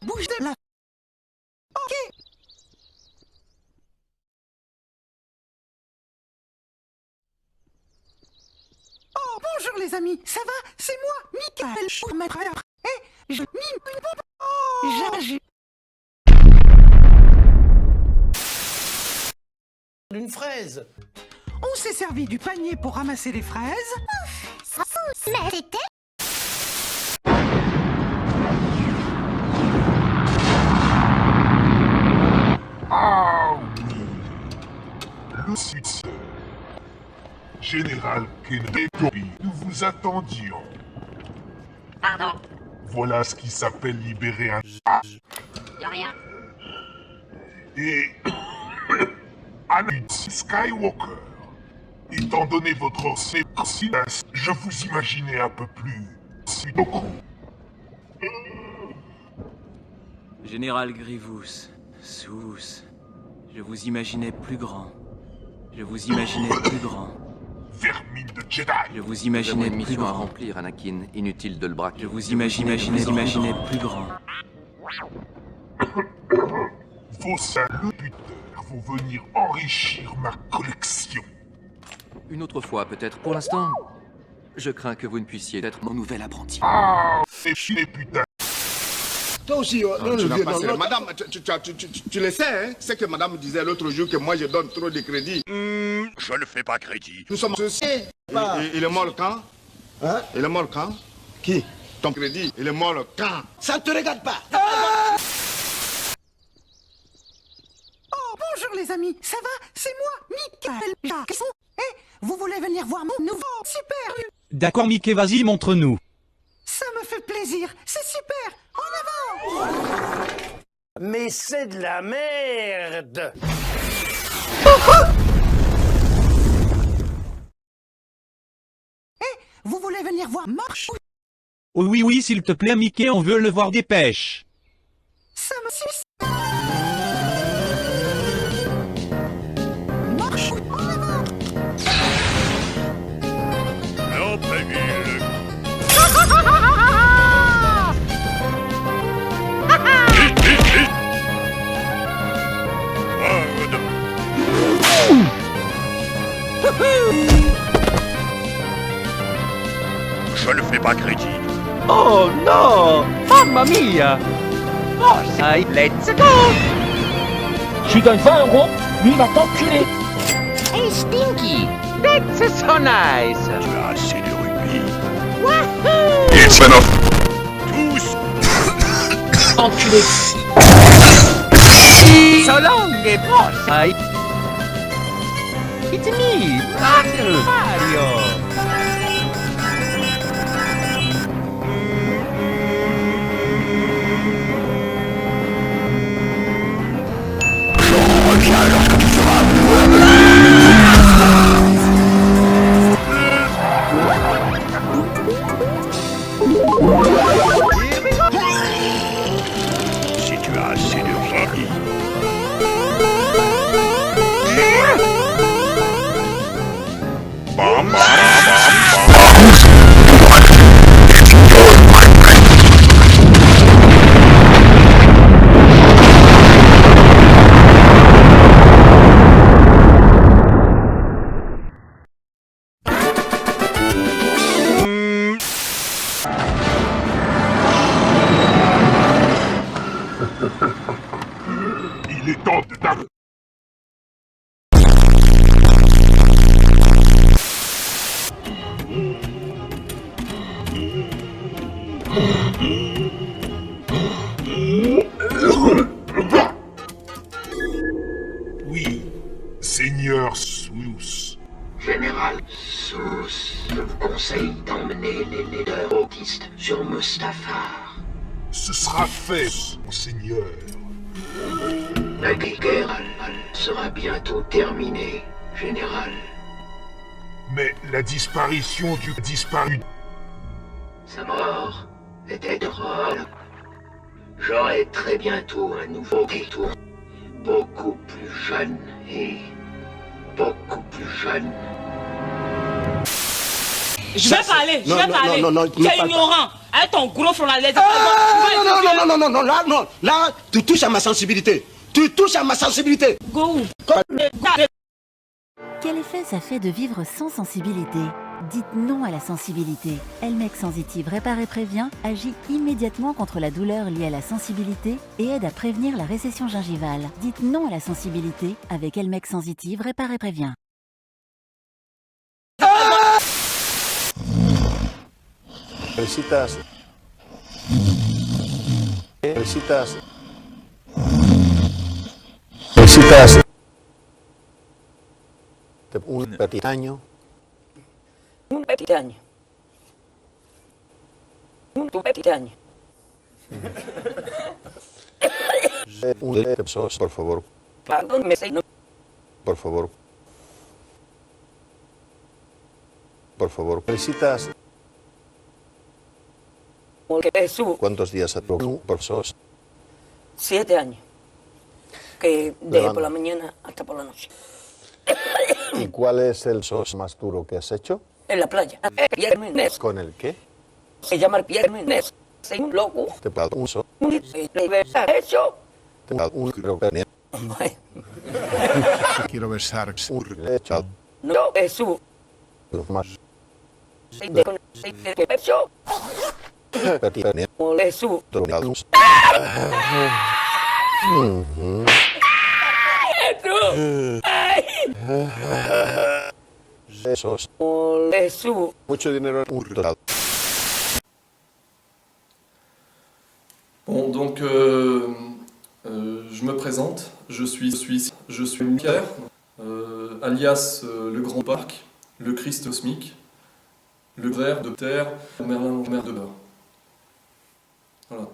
Bouge de là. Ok. Oh, bonjour les amis, ça va? C'est moi, Michael Schumacher. Et je mime une bombe. J'ai D'une fraise. On s'est servi du panier pour ramasser les fraises. Mais c'était... Ah oui, le succès. Général Kennedy, nous vous attendions. Pardon, Voilà ce qui s'appelle libérer un... y'a rien. Et... Anakin Skywalker. Étant donné votre séquence, je vous imaginais un peu plus... Sudoku. Général Grievous, Sous, je vous imaginais plus grand. Je vous imaginais plus grand. Vermine de Jedi. Je vous Nous avons imaginais une plus mission à grand. remplir, Anakin. Inutile de le braquer. Je vous imaginais plus grand. Vos saluteurs vont venir enrichir ma collection. Une autre fois, peut-être. Pour l'instant, je crains que vous ne puissiez être mon nouvel apprenti. Ah, c'est chier, putain. Toi aussi, Madame, tu le sais, hein? C'est que madame disait l'autre jour que moi je donne trop de crédit. Je ne fais pas crédit. Nous sommes associés. Il est mort quand? Hein? Il est mort quand? Qui? Ton crédit, il est mort quand? Ça ne te regarde pas. Oh, bonjour les amis, ça va? C'est moi, Michael Jackson. Vous voulez venir voir mon nouveau super? D'accord Mickey, vas-y, montre-nous. Ça me fait plaisir, c'est super. En avant! Mais c'est de la merde. Vous voulez venir voir Marche? Oh oui, oui, s'il te plaît Mickey, on veut le voir dépêche. Ça me suce. Marche en avant! L'Empire. Je ne fais pas crédit. Oh non! Mamma mia! Oh, ça y est, let's go! Je gagne 20 €, lui va t'enculer! Hey Stinky! That's so nice! Tu as assez de rugby. Wahoo! It's enough. Tous. Enculé! So long, boss! It's me, Mario! Si tu as assez de rugby. Bam, bam, bam, bam. Il est temps de t'avoir. Oui, Seigneur Sous. Général Sous, je vous conseille d'emmener les leaders autistes sur Mustafar. Ce sera fait, Monseigneur. La guerre sera bientôt terminée, Général. Mais la disparition du disparu. Sa mort était drôle. J'aurai très bientôt un nouveau détour. Beaucoup plus jeune et beaucoup plus jeune. Je vais parler, je vais parler. Non, Tu es ignorant. Avec ton gros front là, les Non, là, tu touches à ma sensibilité. Tu touches à ma sensibilité. Go. Quel effet ça fait de vivre sans sensibilité? Dites non à la sensibilité. Elmec Sensitive répare et prévient, agit immédiatement contre la douleur liée à la sensibilité et aide à prévenir la récession gingivale. Dites non à la sensibilité avec Elmec Sensitive répare et prévient. Felicitas. Felicitas. Felicitas. Un petit año. Un petit año. Un petit año. Un de pesos, por favor. Pardon, me sei no. Por favor. Por favor. Felicitas. Porque Jesús, ¿Cuántos días ha por pesos? 7 años. Que de por la mañana hasta por la noche. ¿Y cuál es el sos más duro que has hecho? En la playa. Piernes. ¿Con el qué? Se llama Piernes. Soy un loco. Te pago un so. Hecho. Te pago un quiero Quiero besar un hecho. No, Jesús. Los más. Soy de que pecho. Petit Jesús. drogados. Esos. Jesús. Mucho dinero en un total. Bon, donc, je me présente. Je suis Pierre, alias le Grand Parc, le Christ cosmique, le ver de terre, Merlin mer de beurre. Voilà.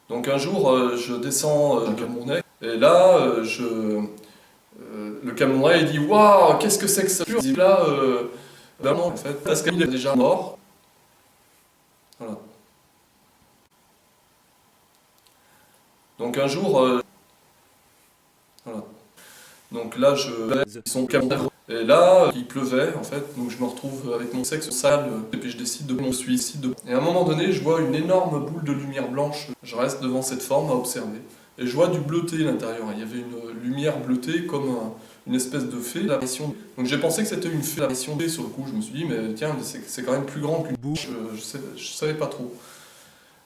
Donc un jour, je descends un Camerounais, et là, le Camerounais, il dit « Waouh, qu'est-ce que c'est que ça ?» Je dis là, ben non, en fait, parce qu'il est déjà mort. Voilà. Donc un jour, voilà. Donc là, ils sont Camerounais. Et là, il pleuvait, en fait, donc je me retrouve avec mon sexe sale, et puis je décide de mon suicide. Et à un moment donné, je vois une énorme boule de lumière blanche. Je reste devant cette forme à observer. Et je vois du bleuté à l'intérieur. Il y avait une lumière bleutée comme une espèce de fée d'apparition. Donc j'ai pensé que c'était une fée d'apparition. Sur le coup, je me suis dit, mais tiens, c'est quand même plus grand qu'une bouche. Je savais pas trop.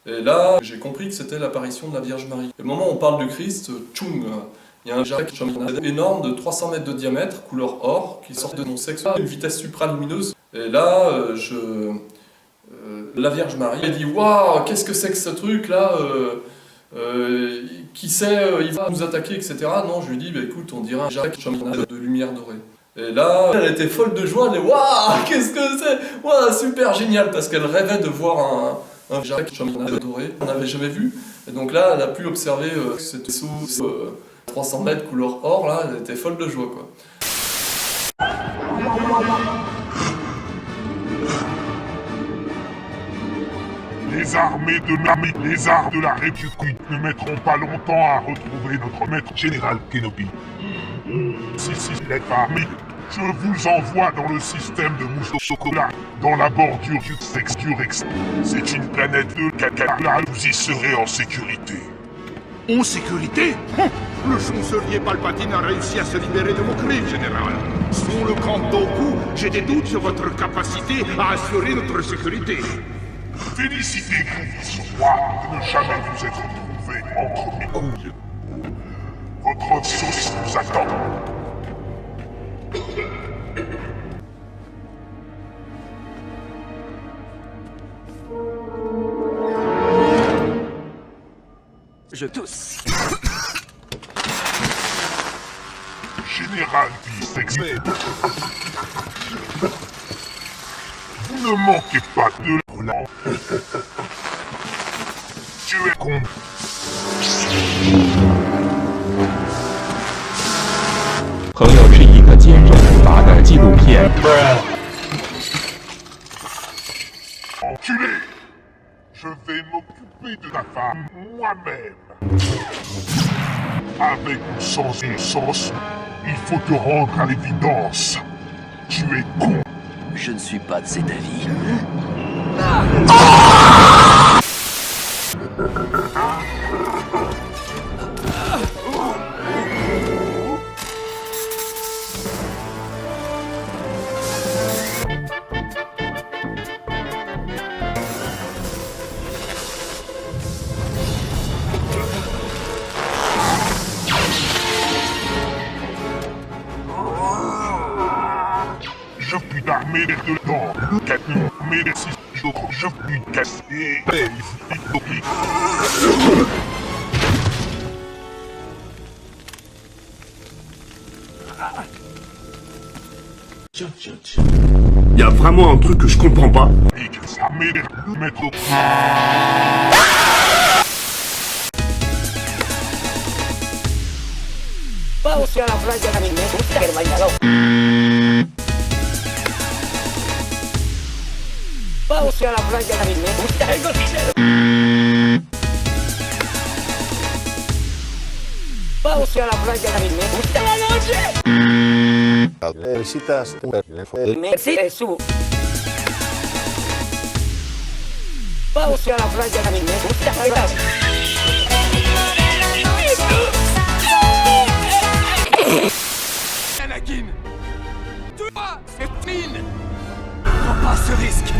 Et là, j'ai compris que c'était l'apparition de la Vierge Marie. Et au moment où on parle de Christ, tchoum, il y a un jarret énorme de 300 mètres de diamètre, couleur or, qui sort de mon sexe à une vitesse supralumineuse. Et là, la Vierge Marie, elle dit « Waouh, qu'est-ce que c'est que ce truc-là qui sait, il va nous attaquer, etc. » Non, je lui dis bah, « Écoute, on dirait un jarret de lumière dorée. » Et là, elle était folle de joie, elle dit « Waouh, qu'est-ce que c'est? Waouh, super génial !» Parce qu'elle rêvait de voir un jarret doré, on n'avait jamais vu. Et donc là, elle a pu observer cette sauce 300 mètres couleur or, là, elle était folle de joie, quoi. Les armées de la République ne mettront pas longtemps à retrouver notre maître général Kenobi. Si, les armées, je vous envoie dans le système de mousse au chocolat, dans la bordure du Sexturex. C'est une planète de caca, là vous y serez en sécurité. En sécurité? Le chancelier Palpatine a réussi à se libérer de vos crimes, général. Sous le camp Dooku, j'ai des doutes sur votre capacité à assurer notre sécurité. Félicitez Grievous Roi de ne jamais vous être trouvé entre mes couilles. Votre sauce vous attend. Je tousse. Général Pistexé. Vous ne manquez pas de l'an. Tu es con. Enculé! Je vais m'occuper de ta femme moi-même. Avec ou sans innocence, il faut te rendre à l'évidence. Tu es con. Je ne suis pas de cet avis. Je puis t'armer des deux temps. Mais des six jours, je puis casser. Y a vraiment un truc que je comprends pas. Vamos a la playa, a mí me gusta el bañador. Vamos a la playa, a mí me gusta el cocinero. Vamos a la playa, a mí me gusta la noche. Necesitas Merci Jesús. Vamos a la playa, a mí me gusta bailar. Anakin, toi, c'est mine. Prends pas ce risque.